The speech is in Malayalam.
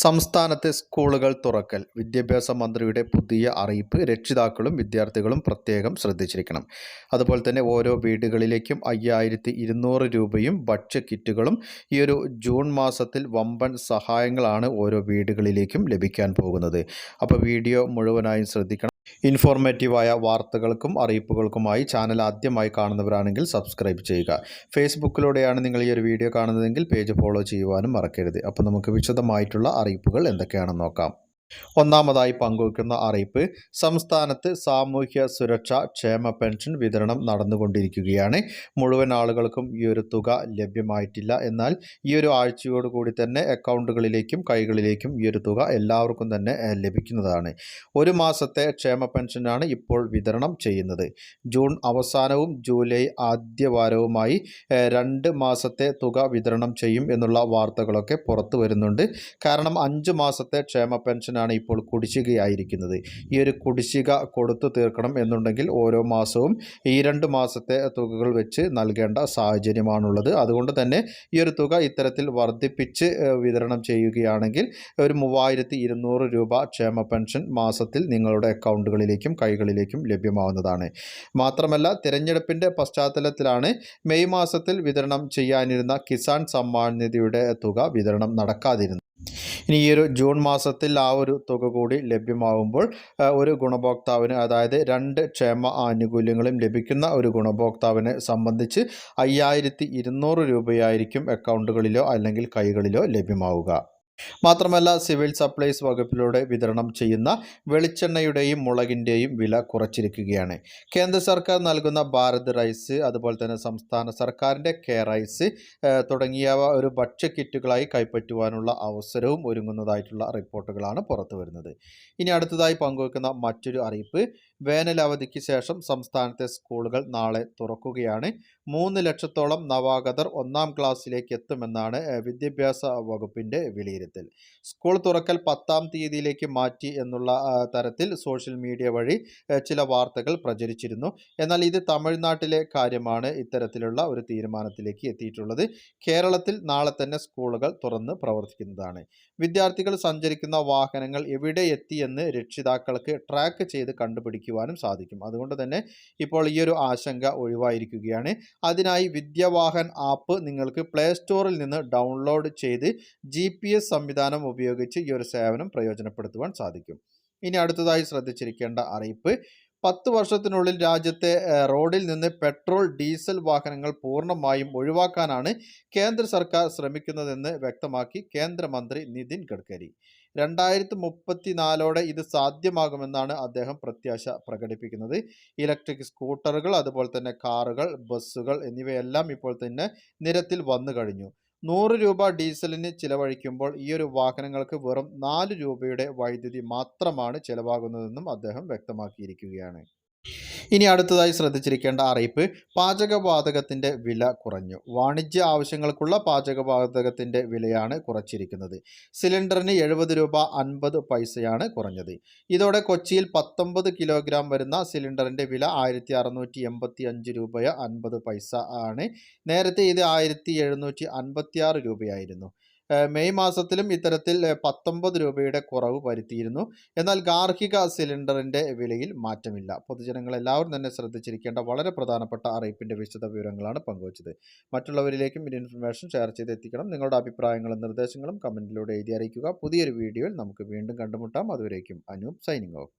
സംസ്ഥാനത്തെ സ്കൂളുകൾ തുറക്കൽ വിദ്യാഭ്യാസ മന്ത്രിയുടെ പുതിയ അറിയിപ്പ് രക്ഷിതാക്കളും വിദ്യാർത്ഥികളും പ്രത്യേകം ശ്രദ്ധിച്ചിരിക്കണം. അതുപോലെ തന്നെ ഓരോ വീടുകളിലേക്കും 5200 രൂപയും ഭക്ഷ്യ കിറ്റുകളും ഈ ഒരു ജൂൺ മാസത്തിൽ വമ്പൻ സഹായങ്ങളാണ് ഓരോ വീടുകളിലേക്കും ലഭിക്കാൻ പോകുന്നത്. അപ്പോൾ വീഡിയോ മുഴുവനായും ശ്രദ്ധിക്കണം. ഇൻഫോർമേറ്റീവായ വാർത്തകൾക്കും അറിയിപ്പുകൾക്കുമായി ചാനൽ ആദ്യമായി കാണുന്നവരാണെങ്കിൽ സബ്സ്ക്രൈബ് ചെയ്യുക. ഫേസ്ബുക്കിലൂടെയാണ് നിങ്ങൾ ഈ ഒരു വീഡിയോ കാണുന്നതെങ്കിൽ പേജ് ഫോളോ ചെയ്യുവാനും മറക്കരുത്. അപ്പോൾ നമുക്ക് വിശദമായിട്ടുള്ള അറിയിപ്പുകൾ എന്തൊക്കെയാണെന്ന് നോക്കാം. ഒന്നാമതായി പങ്കുവയ്ക്കുന്ന അറിയിപ്പ്, സംസ്ഥാനത്ത് സാമൂഹ്യ സുരക്ഷാ ക്ഷേമ പെൻഷൻ വിതരണം നടന്നുകൊണ്ടിരിക്കുകയാണ്. മുഴുവൻ ആളുകൾക്കും ഈ ഒരു തുക ലഭ്യമായിട്ടില്ല. എന്നാൽ ഈ ഒരു ആഴ്ചയോടുകൂടി തന്നെ അക്കൗണ്ടുകളിലേക്കും കൈകളിലേക്കും ഈ ഒരു തുക എല്ലാവർക്കും തന്നെ ലഭിക്കുന്നതാണ്. ഒരു മാസത്തെ ക്ഷേമ പെൻഷനാണ് ഇപ്പോൾ വിതരണം ചെയ്യുന്നത്. ജൂൺ അവസാനവും ജൂലൈ ആദ്യവാരവുമായി 2 മാസത്തെ തുക വിതരണം ചെയ്യും എന്നുള്ള വാർത്തകളൊക്കെ പുറത്തു വരുന്നുണ്ട്. കാരണം 5 മാസത്തെ ക്ഷേമ പെൻഷൻ ഇപ്പോൾ കുടിശ്ശികയായിരിക്കുന്നത്. ഈ ഒരു കുടിശ്ശിക കൊടുത്തു തീർക്കണം എന്നുണ്ടെങ്കിൽ ഓരോ മാസവും ഈ 2 മാസത്തെ തുകകൾ വെച്ച് നൽകേണ്ട സാഹചര്യമാണുള്ളത്. അതുകൊണ്ട് തന്നെ ഈ ഒരു തുക ഇത്തരത്തിൽ വർദ്ധിപ്പിച്ച് വിതരണം ചെയ്യുകയാണെങ്കിൽ ഒരു 3200 രൂപ ക്ഷേമ പെൻഷൻ മാസത്തിൽ നിങ്ങളുടെ അക്കൗണ്ടുകളിലേക്കും കൈകളിലേക്കും ലഭ്യമാവുന്നതാണ്. മാത്രമല്ല, തിരഞ്ഞെടുപ്പിൻ്റെ പശ്ചാത്തലത്തിലാണ് മെയ് മാസത്തിൽ വിതരണം ചെയ്യാനിരുന്ന കിസാൻ സമ്മാൻ നിധിയുടെ തുക വിതരണം നടക്കാതിരുന്നത്. ഇനി ഈ ഒരു ജൂൺ മാസത്തിൽ ആ ഒരു തുക കൂടി ലഭ്യമാകുമ്പോൾ ഒരു ഗുണഭോക്താവിന്, അതായത് 2 ക്ഷേമ ആനുകൂല്യങ്ങളും ലഭിക്കുന്ന ഒരു ഗുണഭോക്താവിനെ സംബന്ധിച്ച് 5200 രൂപയായിരിക്കും അക്കൗണ്ടുകളിലോ അല്ലെങ്കിൽ കൈകളിലോ ലഭ്യമാവുക. മാത്രമല്ല, സിവിൽ സപ്ലൈസ് വകുപ്പിലൂടെ വിതരണം ചെയ്യുന്ന വെളിച്ചെണ്ണയുടെയും മുളകിൻ്റെയും വില കുറച്ചിരിക്കുകയാണ്. കേന്ദ്ര സർക്കാർ നൽകുന്ന ഭാരത് റൈസ്, അതുപോലെ തന്നെ സംസ്ഥാന സർക്കാരിൻ്റെ കെ റൈസ് തുടങ്ങിയവ ഒരു ഭക്ഷ്യ കിറ്റുകളായി കൈപ്പറ്റുവാനുള്ള അവസരവും ഒരുങ്ങുന്നതായിട്ടുള്ള റിപ്പോർട്ടുകളാണ് പുറത്തു വരുന്നത്. ഇനി അടുത്തതായി പങ്കുവയ്ക്കുന്ന മറ്റൊരു അറിയിപ്പ്, വേനലവധിക്ക് ശേഷം സംസ്ഥാനത്തെ സ്കൂളുകൾ നാളെ തുറക്കുകയാണ്. 3 ലക്ഷത്തോളം നവാഗതർ 1-ാം ക്ലാസ്സിലേക്ക് എത്തുമെന്നാണ് വിദ്യാഭ്യാസ വകുപ്പിൻ്റെ വിലയിരുത്തൽ. സ്കൂൾ തുറക്കൽ 10-ാം തീയതിയിലേക്ക് മാറ്റി എന്നുള്ള തരത്തിൽ സോഷ്യൽ മീഡിയ വഴി ചില വാർത്തകൾ പ്രചരിച്ചിരുന്നു. എന്നാൽ ഇത് തമിഴ്നാട്ടിലെ കാര്യമാണ് ഇത്തരത്തിലുള്ള ഒരു തീരുമാനത്തിലേക്ക് എത്തിയിട്ടുള്ളത്. കേരളത്തിൽ നാളെ തന്നെ സ്കൂളുകൾ തുറന്ന് പ്രവർത്തിക്കുന്നതാണ്. വിദ്യാർത്ഥികൾ സഞ്ചരിക്കുന്ന വാഹനങ്ങൾ എവിടെ എത്തിയെന്ന് രക്ഷിതാക്കൾക്ക് ട്രാക്ക് ചെയ്ത് കണ്ടുപിടിക്കുവാനും സാധിക്കും. അതുകൊണ്ട് തന്നെ ഇപ്പോൾ ഈ ഒരു ആശങ്ക ഒഴിവായിരിക്കുകയാണ്. അതിനായി വിദ്യാവാഹൻ ആപ്പ് നിങ്ങൾക്ക് പ്ലേ സ്റ്റോറിൽ നിന്ന് ഡൗൺലോഡ് ചെയ്ത് GPS സംവിധാനം ഉപയോഗിച്ച് ഈ ഒരു സേവനം പ്രയോജനപ്പെടുത്തുവാൻ സാധിക്കും. ഇനി അടുത്തതായി ശ്രദ്ധിച്ചിരിക്കേണ്ട അറിയിപ്പ്, 10 വർഷത്തിനുള്ളിൽ രാജ്യത്തെ റോഡിൽ നിന്ന് പെട്രോൾ ഡീസൽ വാഹനങ്ങൾ പൂർണ്ണമായും ഒഴിവാക്കാനാണ് കേന്ദ്ര സർക്കാർ ശ്രമിക്കുന്നതെന്ന് വ്യക്തമാക്കി കേന്ദ്രമന്ത്രി നിതിൻ ഗഡ്കരി. 2034 ഇത് സാധ്യമാകുമെന്നാണ് അദ്ദേഹം പ്രത്യാശ പ്രകടിപ്പിക്കുന്നത്. ഇലക്ട്രിക് സ്കൂട്ടറുകൾ, അതുപോലെ തന്നെ കാറുകൾ, ബസ്സുകൾ എന്നിവയെല്ലാം ഇപ്പോൾ തന്നെ നിരത്തിൽ വന്നു കഴിഞ്ഞു. 100 രൂപ ഡീസലിന് ചിലവഴിക്കുമ്പോൾ ഈ ഒരു വാഹനങ്ങൾക്ക് വെറും 4 രൂപയുടെ വൈദ്യുതി മാത്രമാണ് ചിലവാകുന്നതെന്നും അദ്ദേഹം വ്യക്തമാക്കിയിരിക്കുകയാണ്. ഇനി അടുത്തതായി ശ്രദ്ധിച്ചിരിക്കേണ്ട അറിയിപ്പ്, പാചകവാതകത്തിൻ്റെ വില കുറഞ്ഞു. വാണിജ്യ ആവശ്യങ്ങൾക്കുള്ള പാചകവാതകത്തിൻ്റെ വിലയാണ് കുറച്ചിരിക്കുന്നത്. സിലിണ്ടറിന് 70 രൂപ 50 പൈസയാണ് കുറഞ്ഞത്. ഇതോടെ കൊച്ചിയിൽ 19 കിലോഗ്രാം വരുന്ന സിലിണ്ടറിൻ്റെ വില 1685 രൂപ 50 പൈസ ആണ്. നേരത്തെ ഇത് 1756 രൂപയായിരുന്നു. മെയ് മാസത്തിലും ഇത്തരത്തിൽ 19 രൂപയുടെ കുറവ് വരുത്തിയിരുന്നു. എന്നാൽ ഗാർഹിക സിലിണ്ടറിൻ്റെ വിലയിൽ മാറ്റമില്ല. പൊതുജനങ്ങൾ എല്ലാവരും തന്നെ ശ്രദ്ധിച്ചിരിക്കേണ്ട വളരെ പ്രധാനപ്പെട്ട അറിയിപ്പിൻ്റെ വിശദ വിവരങ്ങളാണ് പങ്കുവച്ചത്. മറ്റുള്ളവരിലേക്കും ഈ ഇൻഫർമേഷൻ ഷെയർ ചെയ്ത് എത്തിക്കണം. നിങ്ങളുടെ അഭിപ്രായങ്ങളും നിർദ്ദേശങ്ങളും കമൻറ്റിലൂടെ എഴുതി അറിയിക്കുക. പുതിയൊരു വീഡിയോയിൽ നമുക്ക് വീണ്ടും കണ്ടുമുട്ടാം. അതുവരേക്കും അനൂപ് സൈനിങ് ഓഫ്.